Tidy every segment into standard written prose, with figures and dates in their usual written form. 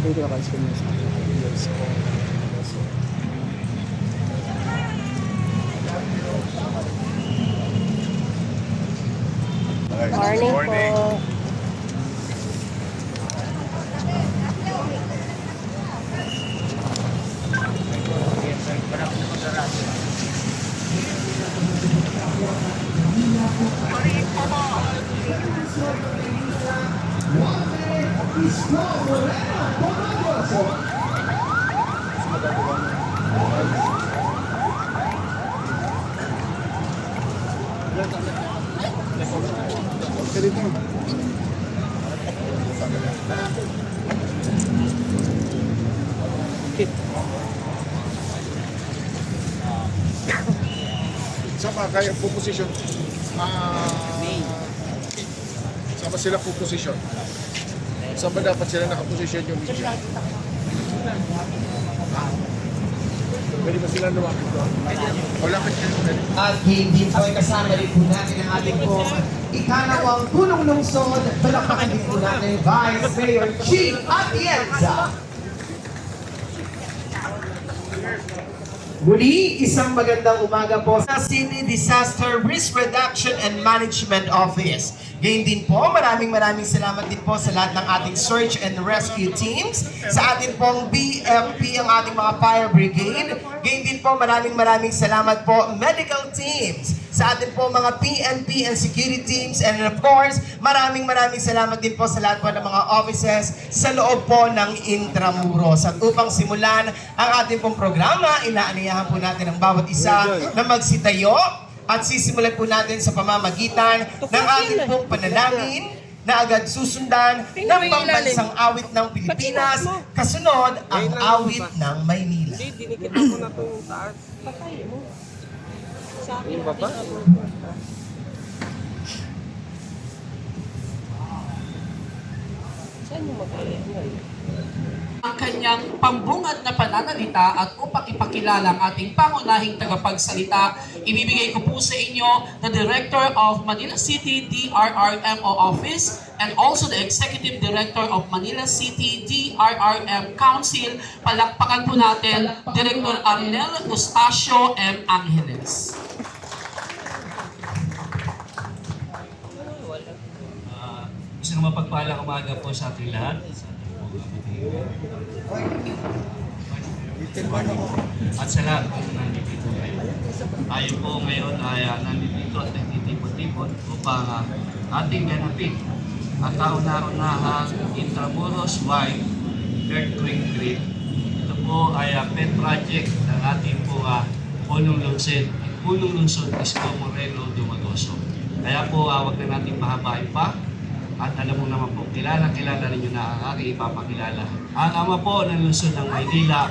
Dito ka sa inyo sa years ko. Morning po. Sama kayo po position. Sama sila po position. Saan ba dapat sila nakaposisyon yung mission? Pwede ba sila lumapit doon? Wala ka sila pwede. At hindi po ay kasama rin po natin ang ating pong ikalawang punong lungsod. Palakpakan din po natin Vice Mayor Chief Atienza. Muli, isang magandang umaga po sa City Disaster Risk Reduction and Management Office. Gayun din po, maraming salamat din po sa lahat ng ating search and rescue teams, sa ating pong BFP, ang ating mga fire brigade. Gayun din po, maraming salamat po medical teams, sa ating po mga PNP and security teams, and of course, maraming salamat din po sa lahat po ng mga offices sa loob po ng Intramuros. At upang simulan ang ating pong programa, inaaniyahan po natin ang bawat isa na magsitayo at sisimulan po natin sa pamamagitan ng ating pong panalangin na agad susundan ng pambansang awit ng Pilipinas, kasunod ang awit ng Maynila. Dinikit mo na ito yung taas. Patay mo. Sa akin. Yung baba? Saan yung mag-alay? Ang kanyang pambungad na pananalita at upang ipakilala ang ating pangunahing tagapagsalita, ibibigay ko po sa inyo the Director of Manila City DRRMO Office and also the Executive Director of Manila City DRRM Council. Palakpakan po natin Director Arnel Eustacio M. Angeles. Isang mapagpalang umaga po sa ating lahat. At sa lahat po nandito ngayon. Tayo po ngayon ay nandito at nagtitipon-tipon upang ating ganapin at kauna-unahang Intramuros Wide Earthquake Grid. Ito po ay pet project ng ating po punong lungsod Isko Moreno Dumagoso. Kaya po wag na natin pahabain pa. At alam mo naman po, kilala ninyo na ang aking ipapakilala. Ang ama po ng lungsod ng Maynila,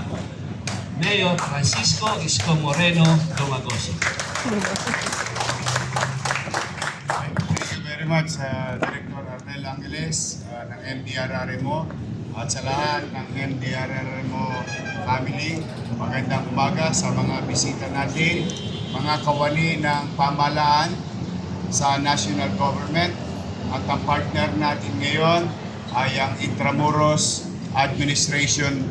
Mayor Francisco Isko Moreno Dumagoso. Thank you very much, Director Arnel Angeles ng MDRRMO at sa lahat ng MDRRMO family. Magandang umaga sa mga bisita natin, mga kawani ng pamahalaan sa national government. At ang partner natin ngayon ay ang Intramuros Administration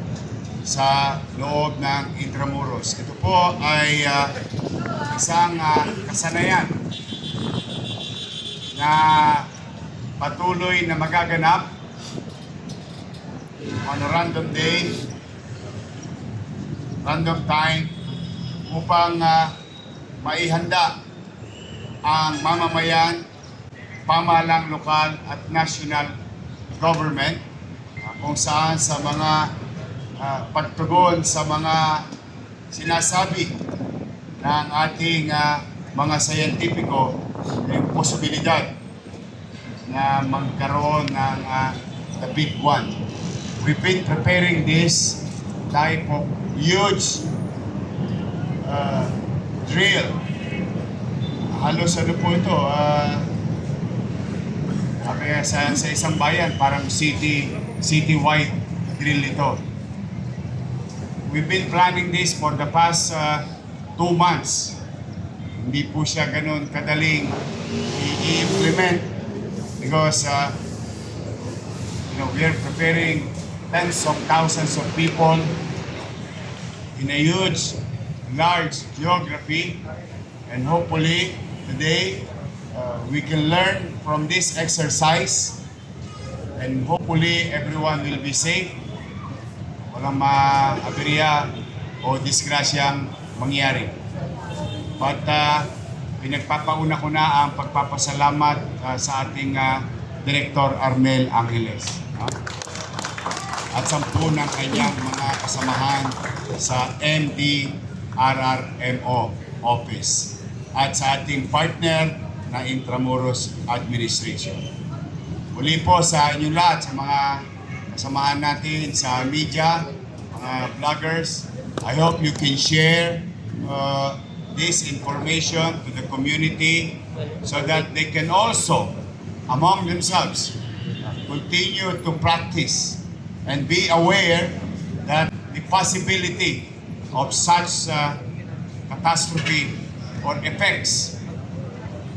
sa loob ng Intramuros. Ito po ay isang kasanayan na patuloy na magaganap on a random day, random time upang maihanda ang mamamayan, pamahalang lokal at national government kung saan sa mga pagtugon sa mga sinasabi ng ating mga scientifico yung posibilidad na magkaroon ng the big one. We've been preparing this type of huge drill. Halos ano po ito, kaya sa isang bayan, parang city-wide drill ito. We've been planning this for the past 2 months. Hindi po siya ganun kadaling i-implement because we are preparing tens of thousands of people in a huge, large geography. And hopefully, today, we can learn from this exercise. And hopefully, everyone will be safe. Walang ma-aberya o disgrasyang mangyari. But pinagpapauna ko na ang pagpapasalamat sa ating Director Armel Angeles. At 10 ng kanyang mga kasamahan sa MDRRMO office. At sa ating partner na Intramuros Administration. Muli po sa inyong lahat, sa mga kasamahan natin sa media, mga vloggers, I hope you can share this information to the community so that they can also, among themselves, continue to practice and be aware that the possibility of such catastrophe or effects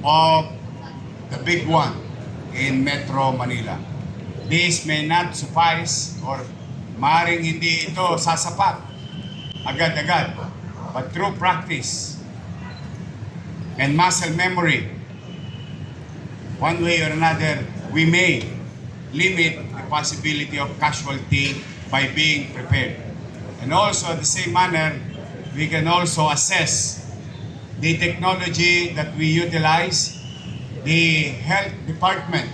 of the big one in Metro Manila. This may not suffice or maaaring hindi ito sasapat agad-agad, but through practice and muscle memory, one way or another, we may limit the possibility of casualty by being prepared. And also, at the same manner, we can also assess the technology that we utilize, the health department,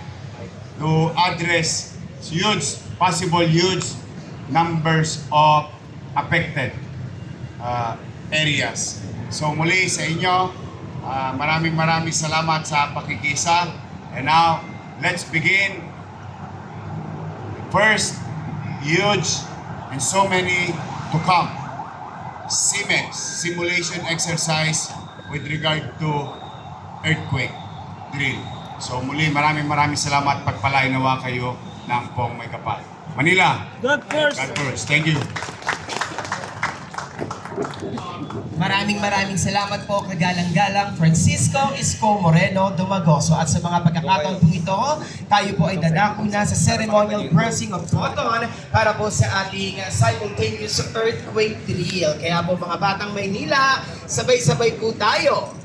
to address possible huge numbers of affected areas. So muli sa inyo, maraming salamat sa pakikisa. And now, let's begin. First, huge and so many to come. CIMEX, simulation exercise with regard to earthquake drill. So muli, maraming salamat. Pagpalain nawa kayo ng pong may kapal. Manila, God first! God first. Thank you. Maraming salamat po kagalang-galang Francisco Isko Moreno Dumagoso. At sa mga pagkakataon po ito, tayo po ay dadako na sa ceremonial pressing of button para po sa ating simultaneous earthquake drill. Kaya po mga batang Maynila, sabay-sabay po tayo.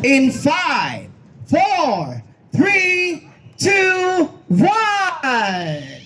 In 5, 4, 3, 2, 1!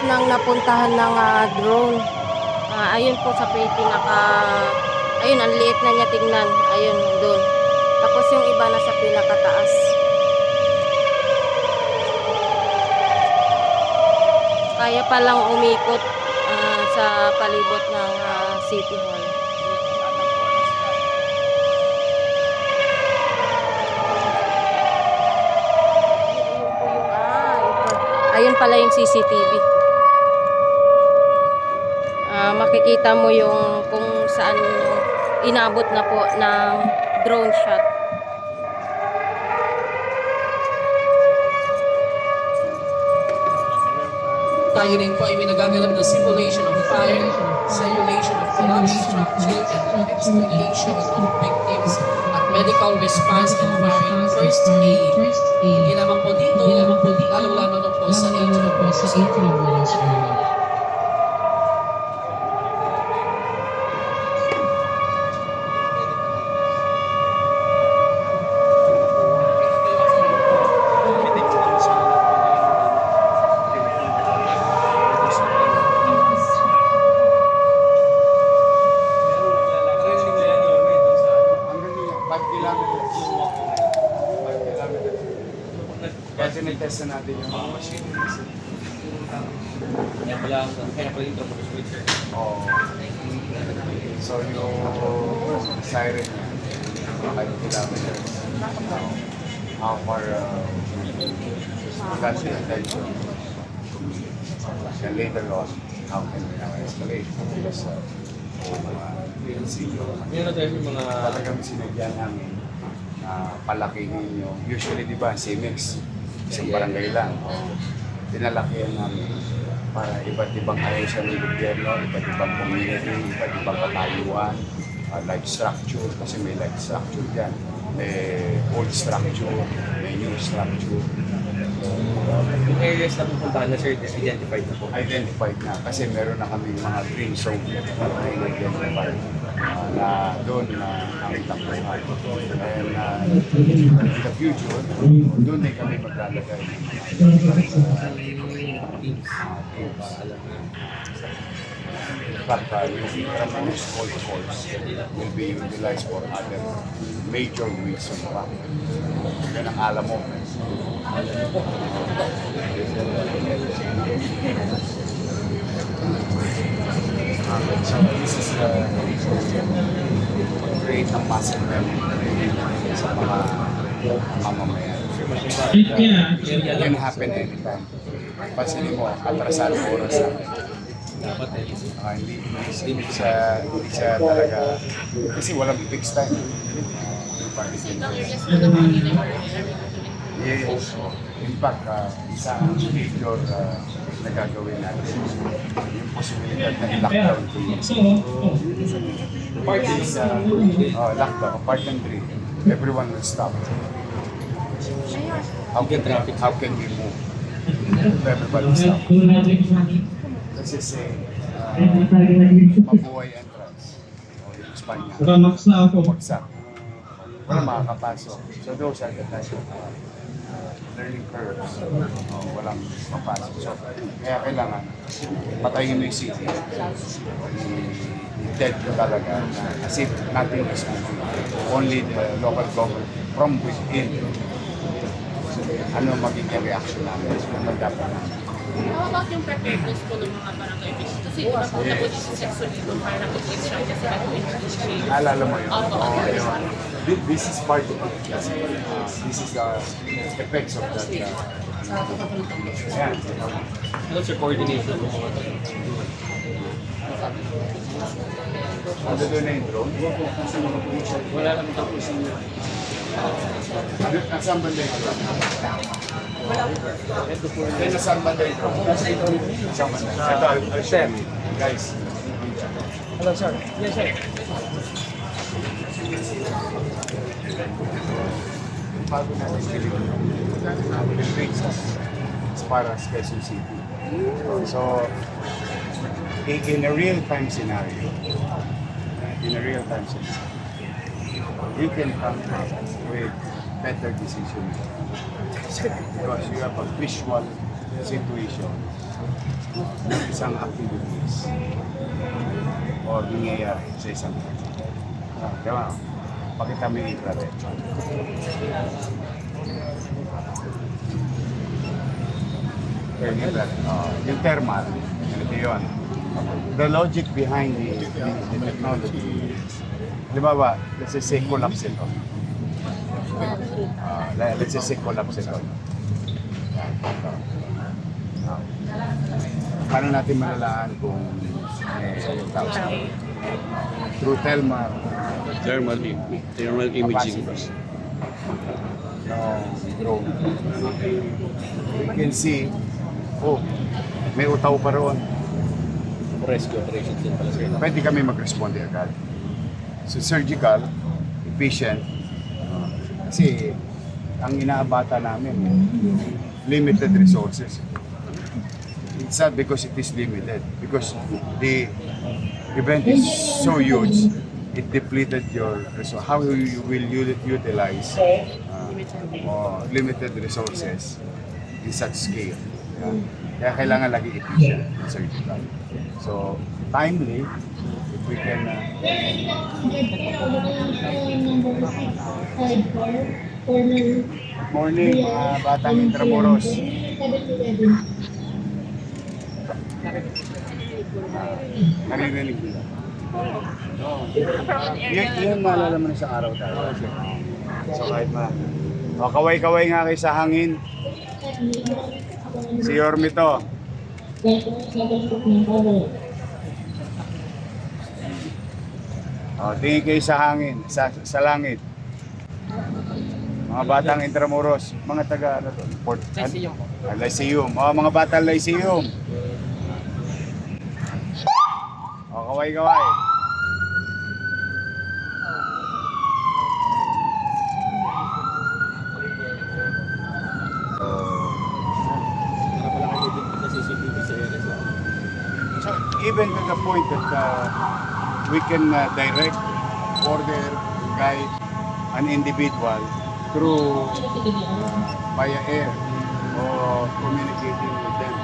Nang napuntahan ng drone. Ayun po sa ayun, ang liit na niya tingnan. Ayun, doon. Tapos yung iba na sa pinakataas. Kaya palang umikot sa palibot ng City Hall. Ayun pala yung CCTV. Makikita mo yung kung saan inabot na po ng drone shot. Tayo rin po ay minagaganap na simulation of fire, simulation of collapse structure, and explanation of victims at medical response and fire first aid. Hindi naman po dito, lalong-lalo na po sa Intramuros area. test na natin yung mga machineries. Kaya pala intro po sir. Oo. So yung siren niya, 5 kilometers. How far that's the intention. And later on, how can we now escalate? Because Ngayon na tayo yung mga talagang sinadya namin na palakihin yung, usually di ba, CMX, isang barangay lang. Pinalakihan namin para iba't ibang ahensya ng gobyerno, iba't ibang community, iba't ibang katayuan, life structure, kasi may life structure dyan. May old structure, may new structure. yung areas na pupuntahan na sir, identified na po. Identified na kasi meron na kami mga green zone na identified na doon na ang takbuhan. And in the future, doon din kami maglalagay ng teams. In fact, yung Intramuros Gold Course will be utilized for other major reason pa. Yan ang alam mo. So this is create a massive memory sa mga mamamayan. It can happen anytime. Pansinin mo, atrasado oras natin. Dapat Hindi siya talaga, kasi walang fixed time. Yes. In fact, isa ang major na gagawin natin yung posibilidad na i-lockdown to you. Part is lockdown, part and 3. Everyone will stop. How can we move? Everybody stop. Kasi say, mabuhay entrance. O yung Espanya. Bumagsak. Walang makakapasok. So those are the type of learning curves. Walang mapasok. So kaya kailangan patayin mo yung city. Dead ko talaga na as if nothing is moving. Only the local government from within. Ano magiging reaction namin? Ano dapat namin? How about yung preparedness po ng mga barangay officials? Kasi iba po na po dito sa Solidum para nakikita sila to initiate. Alala mo yun? Opo. Ayun. This is part of it. This is the effects of that. Yan. ano sir, coordination po mga tayo? Ano doon na yung drone? Wala naman tapos yung Nasaan ba yung drone? Nasaan ba yung drone? Nasaan ba yung drone? Sir, guys. Hello sir. Yes sir. Bago natin will reach as far as Quezon City. So, in a real-time scenario, you can come with better decision because you have a visual situation ng isang activities o nangyayari sa isang diba? Pakita mo yung infrared. Yung thermal, ito yun. The logic behind the technology, di ba, let's just say collapse ito. Let's just say collapse ito. Paano natin malalaan kung collapse ito? Through thermal imaging. No, drone. We can see, may utaw pa roon. Rescue operations din pala sir. Pwede kami mag-respond agad. So surgical, efficient, kasi ang inaabata namin, limited resources. It's not because it is limited, because the event is so huge, it depleted your resource. How will you utilize limited resources in such scale? Kaya kailangan lagi efficient in surgical. So, timely, if we can Number 6, side 4, corner morning mga batang Intramuros. Naririnig nila. Yun maalala mo na sa araw tayo. So kahit kaway-kaway nga kayo sa hangin. Si Yorme to. Tingin kayo sa hangin, sa langit. Mga batang Intramuros, mga taga ano to? Lyceum. Lyceum. Mga batang Lyceum. Kaway-kaway. So, even to the point that we can direct, order, guide an individual through via air or communicating with them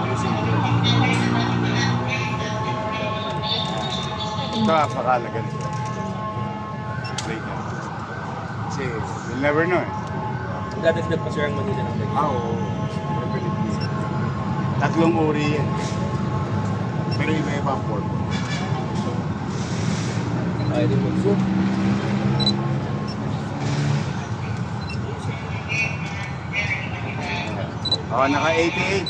using them. Ito napakalaga nito. Later. Kasi you'll never know eh. Dadagdag pa sir ang Manila ng Lake. Oo. Tatlong uri yan. Pero iba-iba ang form. Ay, di po. So, Naka 88.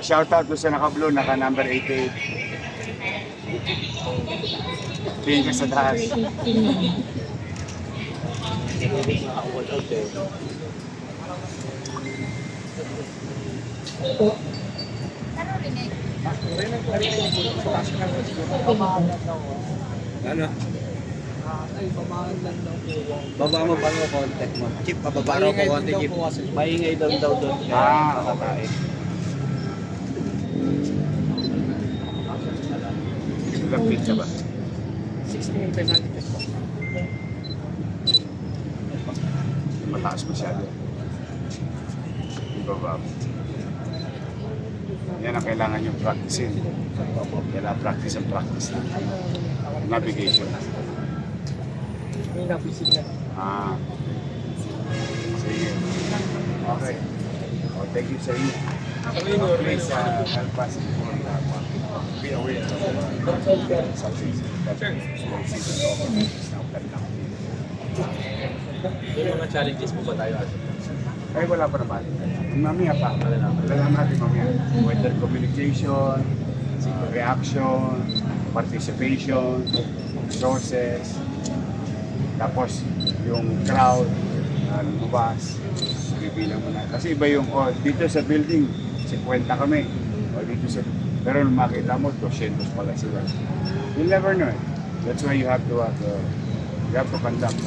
Shout out to sa naka-blue, naka number 88. Tingin ka sa taas. ano? Baba mo pa mo konti mo. Chip, pababa raw ko konti, Chip. Maingay daw doon. Okay. Ilang feet ka ba? 16,500 po. Mataas masyado. Ibaba. Yan ang kailangan yung practicein. Kailangan practice na. Navigation. Sige. Okay. Thank you sa inyo. Please help us be aware of something that season is now coming up. May mga challenges po ba tayo? Ay, wala pa naman. Mamaya pa. Malalaman natin mamaya. Whether communication, reaction, participation, resources, tapos yung crowd, lumabas, bibilang mo na. Kasi iba yung, dito sa building, 50 kami. Dito sa, pero nung makita mo, 200 pala sila. You'll never know. That's why you have to conduct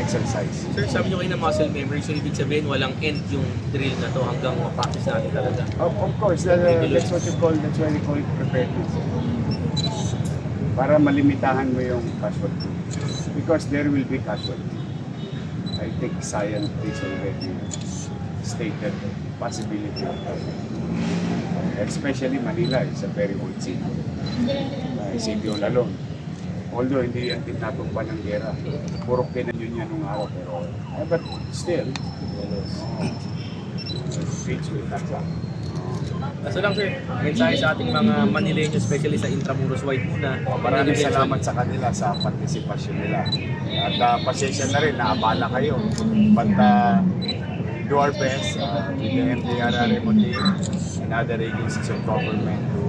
exercise. Sir, sabi nyo kayo na muscle memory, so ibig sabihin walang end yung drill na to hanggang ma-practice natin talaga. Of course, that's what you call, that's why we call it preparedness. Para malimitahan mo yung casualty. Because there will be casualty. I think scientists already stated the possibility of that. Especially Manila is a very old city. City all alone. Although hindi yan tinatumpan ng gera. Puro kinanyon yan nung araw. But still, streets will catch up. Kaso lang sir, mensahe sa ating mga Manileños, especially sa Intramuros White muna. Maraming salamat sa kanila sa partisipasyon nila. At pasensya na rin, naabala kayo. But do our best with the MDRRMO team and other agencies of government to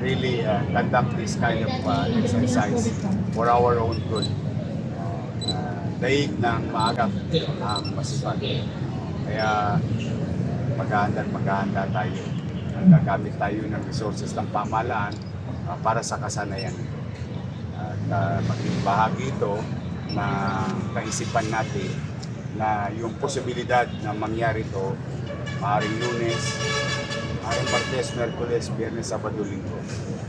really conduct this kind of exercise for our own good. Daig ng maagap ang masipag. Kaya maghahanda tayo. Gagamit tayo ng resources ng pamahalaan para sa kasanayan. At maging bahagi ito ng kaisipan natin na yung posibilidad na mangyari ito maaaring Lunes, maaaring Martes, Merkules, Biyernes, Sabado, Linggo,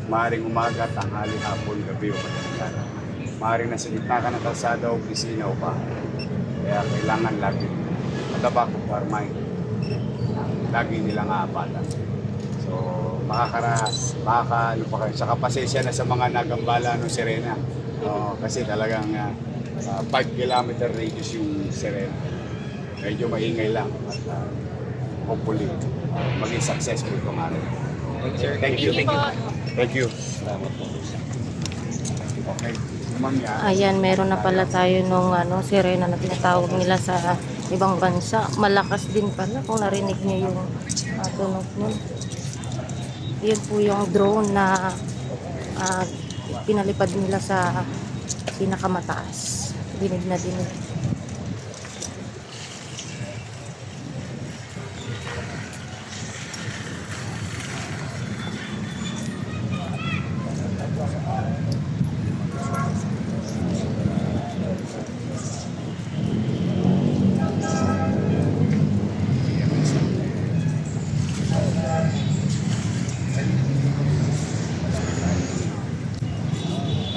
maaaring umaga, tanghali, hapon, gabi o madaling araw. Maaaring nasa gitna ka ng kalsada o opisina o bahay. Kaya kailangan lagi at the back of our mind lagi nilang aapatan. So, ano pa kayo. Saka pasensya na sa mga nagambala ng Serena. Kasi talagang 5 kilometer radius yung Serena. Medyo maingay lang. At hopefully, maging successful itong araw. Thank you. Thank you. Salamat po. Okay. Ayan, meron na pala tayo nung sirena na tinatawag nila sa ibang bansa. Malakas din pala kung narinig niyo yung tunog nun. Yun po yung drone na pinalipad nila sa pinakamataas. Dinig na dinig.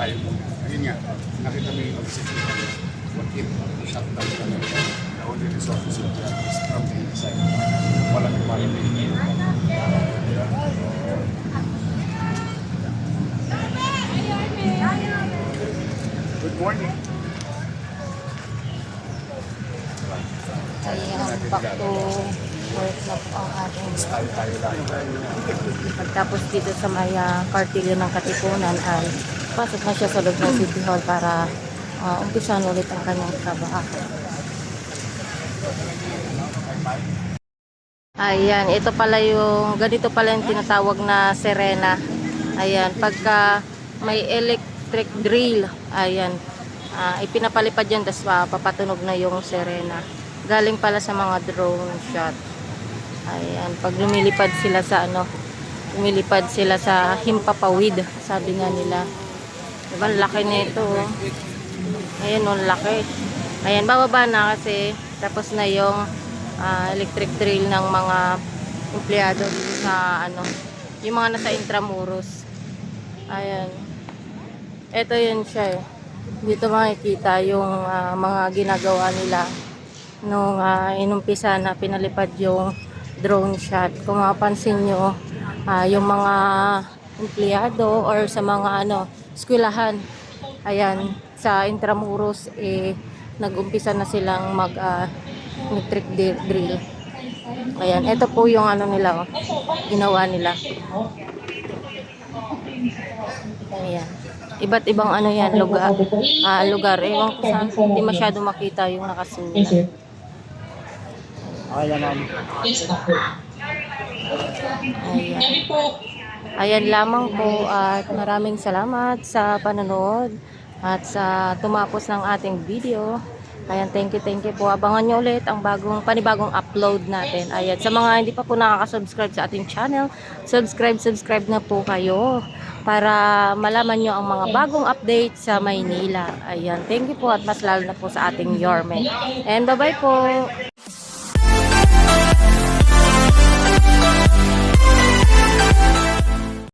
Tayo po. Ayun nga, nakita mo yung pag-isip what if shutdown kami, the only resources of the is from the inside. Walang marinig. Good morning. Ayan, back to work na po ang ating Tayo lang. pagtapos dito sa may kartilyo ng Katipunan ay pasok na siya sa loob ng City Hall para umpisan ulit ang kanyang trabaho. Ayan, ito pala yung, ganito pala yung tinatawag na sirena. Ayan, pagka may electric drill, ayan, ipinapalipad yan, tapos papatunog na yung sirena. Galing pala sa mga drone shot. Ayan, pag lumilipad sila sa lumilipad sila sa himpapawid, sabi nga nila. Diba, laki nito. Ayan, laki. Ayan, bababa na kasi tapos na yung electric drill ng mga empleyado sa yung mga nasa Intramuros. Ayan. Ito yun siya eh. Dito makikita yung mga ginagawa nila nung inumpisa na pinalipad yung drone shot. Kung mapansin nyo, yung mga empleyado or sa mga eskwelahan, ayan, sa Intramuros nag-umpisa na silang mag electric drill. Ayan, ito po yung nila, ginawa nila. Ayan. Iba't ibang yan, lugar. Ewan ko saan, hindi masyado makita yung nakasulat. Ayan. Ayan lamang po at maraming salamat sa panonood at sa tumapos ng ating video. Ayan, thank you po. Abangan nyo ulit ang panibagong upload natin. Ayan, sa mga hindi pa po nakaka-subscribe sa ating channel, subscribe na po kayo para malaman nyo ang mga bagong update sa Maynila. Ayan, thank you po at mas lalo na po sa ating Yorme. And bye-bye po!